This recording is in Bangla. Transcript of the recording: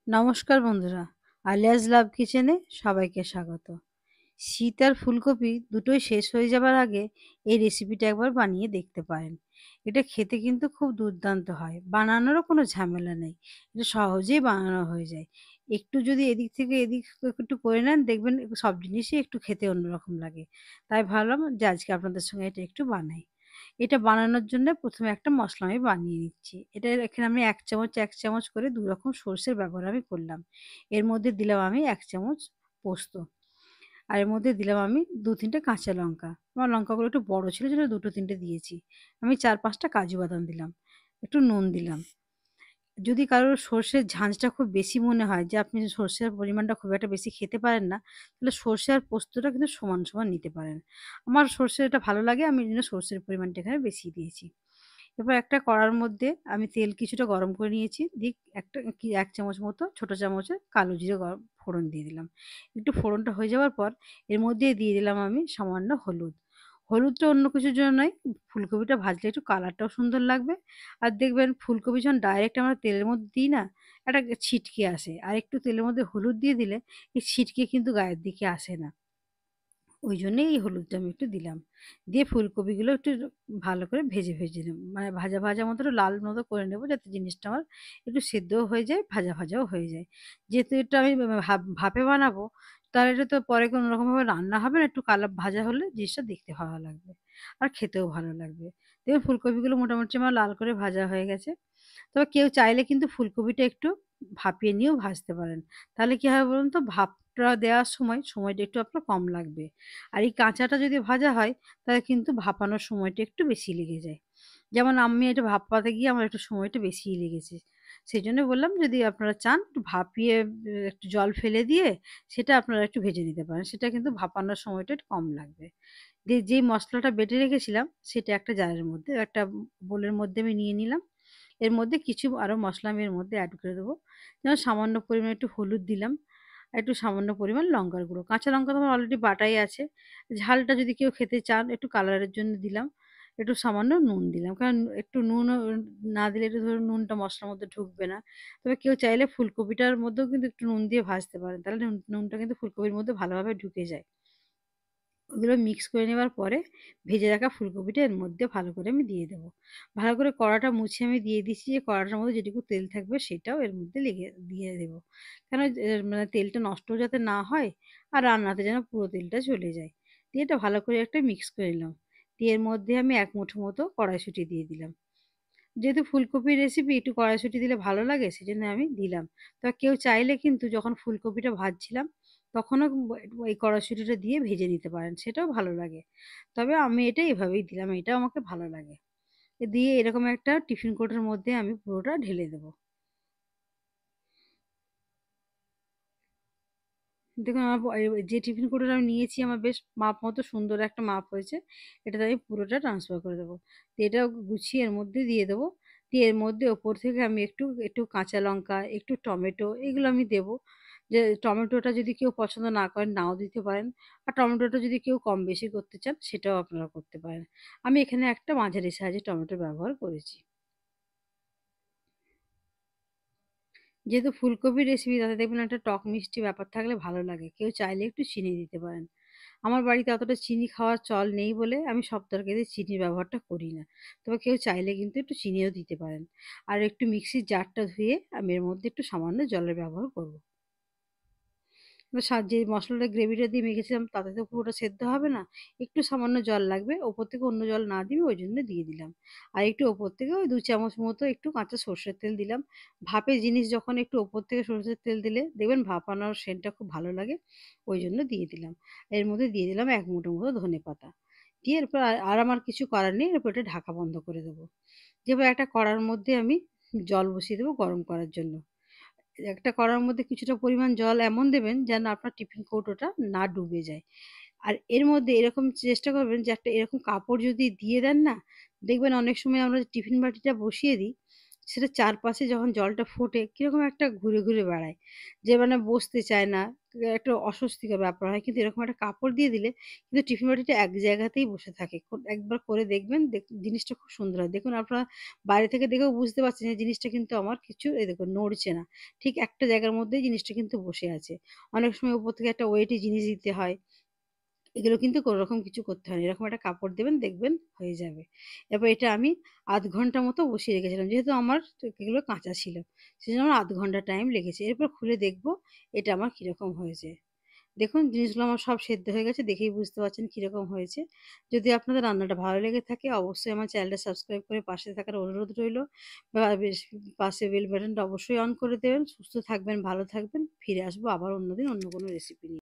নমস্কার বন্ধুরা, আলিয়াস লাভ কিচেনে সবাইকে স্বাগত। শীত আর ফুলকপি দুটোই শেষ হয়ে যাবার আগে এই রেসিপিটা একবার বানিয়ে দেখতে পারেন। এটা খেতে কিন্তু খুব দুর্দান্ত হয়, বানানোরও কোনো ঝামেলা নেই। এটা সহজেই বানানো হয়ে যায়। একটু যদি এদিক থেকে এদিক একটু করে নেন, দেখবেন সব জিনিসই একটু খেতে অন্যরকম লাগে। তাই ভাবলাম যে আজকে আপনাদের সঙ্গে এটা একটু বানাই। এটা বানানোর জন্য ১ম এ একটা মসলা আমি বানিয়ে নিচ্ছি। এখানে আমি ১ চামচ করে ২ রকম সর্ষের ব্যবহার আমি করলাম। এর মধ্যে দিলাম আমি ১ চামচ পোস্ত। আর এর মধ্যে দিলাম আমি ২-৩ টে কাঁচা লঙ্কা। আমার লঙ্কাগুলো একটু বড় ছিল জন্য ২-৩ টে দিয়েছি। আমি ৪-৫ টা কাজু বাদাম দিলাম। একটু নুন দিলাম। যদি কারোর সর্ষের ঝাঁঝটা খুব বেশি মনে হয় যে আপনি সর্ষের পরিমাণটা খুব একটা বেশি খেতে পারেন না, তাহলে সর্ষে আর পোস্তটা কিন্তু সমান, সমান নিতে পারেন। আমার সর্ষেটা ভালো লাগে, আমি এজন্য সর্ষের পরিমাণটা এখানে বেশি দিয়েছি। এবার একটা কড়ার মধ্যে আমি তেল কিছুটা গরম করে নিয়েছি। দিয়ে একটা ১ চামচ মতো ছোট চামচের কালো জিরে ফোড়ন দিয়ে দিলাম। একটু ফোড়নটা হয়ে যাওয়ার পর এর মধ্যে দিয়ে দিলাম আমি সামান্য হলুদ। হলুদটা অন্য কিছুর জন্য নয়, ফুলকপিটা ভাজলে একটু কালারটাও সুন্দর লাগবে। আর দেখবেন ফুলকপি যখন ডাইরেক্ট আমরা তেলের মধ্যে দিই না, একটা ছিটকে আসে। আর একটু তেলের মধ্যে হলুদ দিয়ে দিলে এই ছিটকে কিন্তু গায়ের দিকে আসে না। ওইজন্যেই এই হলুদটা আমি একটু দিলাম। দিয়ে ফুলকপিগুলো একটু ভালো করে ভেজে নেব। মানে ভাজা, ভাজা মতো একটু লাল মতো করে নেব যাতে জিনিসটা আমার একটু সেদ্ধও হয়ে যায়, ভাজা, ভাজাও হয়ে যায়। যেহেতু এটা আমি ভাপে বানাবো, তাহলে এটা তো পরে কোনো রকমভাবে রান্না হবে না। একটু ভাজা হলে জিনিসটা দেখতে ভালো লাগবে। আর খেতেও ভালো লাগবে। দেখুন ফুলকপিগুলো মোটামুটি আমার লাল করে ভাজা হয়ে গেছে। তবে কেউ চাইলে কিন্তু ফুলকপিটা একটু ভাপিয়ে নিয়েও ভাজতে পারেন। তাহলে কি হবে বলুন তো? ভাপটা দেওয়ার সময়, সময়টা একটু আপনার কম লাগবে। আর এই কাঁচাটা যদি ভাজা হয়, তাহলে কিন্তু ভাপানোর সময়টা একটু বেশি লেগে যায়। যেমন আমি এটা ভাপাতে গিয়ে আমার একটু সময়টা বেশিই লেগেছে। সেজন্য বললাম যদি আপনারা চান একটু ভাপিয়ে একটু জল ফেলে দিয়ে সেটা আপনারা একটু ভেজে নিতে পারেন। সেটা কিন্তু ভাপানোর সময়টা একটু কম লাগবে। দিয়ে যেই মসলাটা বেটে রেখেছিলাম সেটা একটা জারের মধ্যে একটা বোলের মধ্যে আমি নিয়ে নিলাম। এর মধ্যে কিছু আরো মসলা আমি এর মধ্যে এড করে দেবো। যেমন সামান্য পরিমাণে একটু হলুদ দিলাম, আর একটু সামান্য পরিমাণ লঙ্কার গুঁড়ো। কাঁচা লঙ্কা তো আমার অলরেডি বাটাই আছে। ঝালটা যদি কেউ খেতে চান একটু কালারের জন্য দিলাম। একটু সামান্য নুন দিলাম। কারণ একটু নুনও না দিলে একটু ধরুন নুনটা মসলার মধ্যে ঢুকবে না। তবে কেউ চাইলে ফুলকপিটার মধ্যেও কিন্তু একটু নুন দিয়ে ভাজতে পারেন। তাহলে নুনটা কিন্তু ফুলকপির মধ্যে ভালোভাবে ঢুকে যায়। ওগুলো মিক্স করে নেবার পরে ভেজে রাখা ফুলকপিটা এর মধ্যে ভালো করে আমি দিয়ে দেবো। ভালো করে কড়াটা মুছে আমি দিয়ে দিচ্ছি যে কড়াটার মধ্যে যেটুকু তেল থাকবে সেটাও এর মধ্যে দিয়ে দেবো। কেন মানে তেলটা নষ্টও যাতে না হয় আর রান্নাতে যেন পুরো তেলটা চলে যায়। দিয়ে এটা ভালো করে একটা মিক্স করে নিলাম। দিয়ে এর মধ্যে আমি ১ মুঠো মতো কড়াইশুঁটি দিয়ে দিলাম। যেহেতু ফুলকপির রেসিপি একটু কড়াইশুঁটি দিলে ভালো লাগে সেজন্য আমি দিলাম। তা কেউ চাইলে কিন্তু যখন ফুলকপিটা ভাজছিলাম তখনও এই কড়াইশুঁটিটা দিয়ে ভেজে নিতে পারেন, সেটাও ভালো লাগে। তবে আমি এটা এভাবেই দিলাম, এটাও আমাকে ভালো লাগে। দিয়ে এরকম একটা টিফিন কৌটোর মধ্যে আমি পুরোটা ঢেলে দেবো। দেখুন আমার যে টিফিন কৌটোটা আমি নিয়েছি আমার বেশ মাপ মতো সুন্দর একটা মাপ হয়েছে। এটাতে আমি পুরোটা ট্রান্সফার করে দেবো। তো এটা গুছিয়ে এর মধ্যে দিয়ে দেবো। দিয়ে এর মধ্যে ওপর থেকে আমি একটু কাঁচা লঙ্কা, একটু টমেটো এগুলো আমি দেবো। যে টমেটোটা যদি কেউ পছন্দ না করেন নাও দিতে পারেন। আর টমেটোটা যদি কেউ কম বেশি করতে চান সেটাও আপনারা করতে পারেন। আমি এখানে একটা মাঝারি সাইজের টমেটো ব্যবহার করেছি। যেহেতু ফুলকপির রেসিপি তাতে দেখবেন একটা টক মিষ্টি ব্যাপার থাকলে ভালো লাগে। কেউ চাইলে একটু চিনি দিতে পারেন। আমার বাড়িতে অতটা চিনি খাওয়ার চল নেই বলে আমি সব তরকারিতে চিনির ব্যবহারটা করি না। তবে কেউ চাইলে কিন্তু একটু চিনিও দিতে পারেন। আর একটু মিক্সির জারটা ধুয়ে আমি এর মধ্যে একটু সামান্য জলের ব্যবহার করব। এবার যে মসলাটা গ্রেভিটা দিয়ে মেখেছিলাম তাতে তো পুরোটা সেদ্ধ হবে না। একটু সামান্য জল লাগবে। ওপর থেকে অন্য জল না দিয়ে ওইজন্য দিয়ে দিলাম। আর একটু ওপর থেকে ওই ২ চামচ মতো একটু কাঁচা সর্ষের তেল দিলাম। ভাপের জিনিস যখন একটু ওপর থেকে সর্ষের তেল দিলে দেখবেন ভাপানোর সেন্টটা খুব ভালো লাগে। ওইজন্য দিয়ে দিলাম। এর মধ্যে দিয়ে দিলাম ১ মুঠো মতো ধনেপাতা। দিয়ে এরপর আর আমার কিছু করার নেই। এরপর এটা ঢাকা বন্ধ করে দেবো। এবার একটা কড়ার মধ্যে আমি জল বসিয়ে দেবো গরম করার জন্য। একটা কড়ার মধ্যে কিছুটা পরিমাণ জল এমন দেবেন যেন আপনার টিফিন কৌটোটা না ডুবে যায়। আর এর মধ্যে এরকম চেষ্টা করবেন যে একটা এরকম কাপড় যদি দিয়ে দেন না, দেখবেন অনেক সময় আমরা টিফিন বাটিটা বসিয়ে দিই, সেটা চারপাশে যখন জলটা ফোটে কিরকম একটা ঘুরে, ঘুরে বেড়ায়। যে মানে বসতে চায় না, একটা অস্বস্তিকর ব্যাপার হয়। কিন্তু এরকম একটা কাপড় দিয়ে দিলে কিন্তু টিফিন বাটিটা এক জায়গাতেই বসে থাকে। একবার করে দেখবেন, জিনিসটা খুব সুন্দর হয়। দেখুন আপনারা বাইরে থেকে দেখেও বুঝতে পারছেন যে জিনিসটা কিন্তু আমার কিছু এই দেখুন নড়ছে না। ঠিক একটা জায়গার মধ্যেই জিনিসটা কিন্তু বসে আছে। অনেক সময় উপর থেকে একটা ওয়েটি জিনিস দিতে হয়। এগুলো কিন্তু কোনরকম কিছু করতে হয় না। এরকম একটা কাপড় দেবেন, দেখবেন হয়ে যাবে। এরপর এটা আমি ০.৫ ঘন্টা মতো বসিয়ে রেখেছিলাম। যেহেতু আমার এগুলো কাঁচা ছিল। সেজন্য আমার ০.৫ ঘন্টা টাইম লেগেছে। এরপর খুলে দেখব এটা আমার কিরকম হয়েছে। দেখুন জিনিসগুলো আমার সব সেদ্ধ হয়ে গেছে। দেখেই বুঝতে পারছেন কিরকম হয়েছে। যদি আপনাদের রান্নাটা ভালো লেগে থাকে অবশ্যই আমার চ্যানেলটা সাবস্ক্রাইব করে পাশে থাকার অনুরোধ রইলো। পাশে বেল বাটনটা অবশ্যই অন করে দেবেন। সুস্থ থাকবেন, ভালো থাকবেন। ফিরে আসবো আবার অন্যদিন অন্য কোনো রেসিপি নিয়ে।